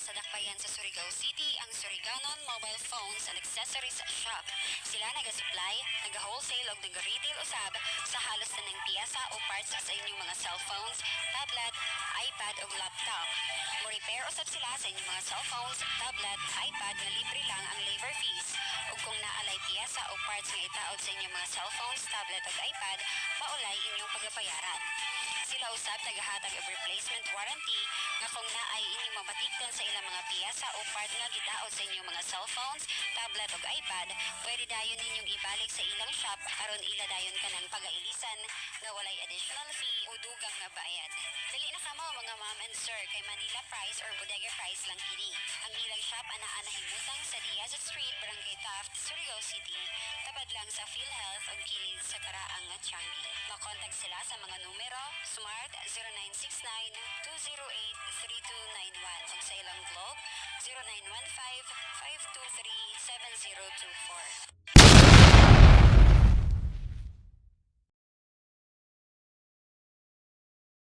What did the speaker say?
sa dakbayan sa Surigao City ang Surigaonon Mobile Phones and Accessories Shop. Sila nag-supply, nag-wholesale o nag-retail usab sa halos na ng piyesa o parts sa inyong mga cellphones, tablet, iPad o laptop. Mo-repair usab sila sa inyong mga cellphones, tablet, iPad na libre lang ang labor fees. O kung naalay piyesa o parts nga itaod sa inyong mga cellphones, tablet o iPad, maulay inyong pagabayaran. Sila usab nagahatag og replacement warranty nga kung naay inyong mabatikdan sa ilang mga piyesa o part nga gitaod sa inyong mga cellphones, tablet ug iPad, pwede dayon ninyong ibalik sa ilang shop aron ila dayon kanang pagailisan nga walay additional fee o dugang nga bayad. Dali na kamo mga ma'am and sir kay Manila price or bodega price lang kini. Ang ilang shop anaa nahimutang sa Diaz Street, Barangay Taft, Surigao City, tabad lang sa PhilHealth ug kilid sa Karaang nga Tiangi. Makontak sila sa mga numero Smart 0969-208-3291 ug sa ilang Globe 0915-523-7024.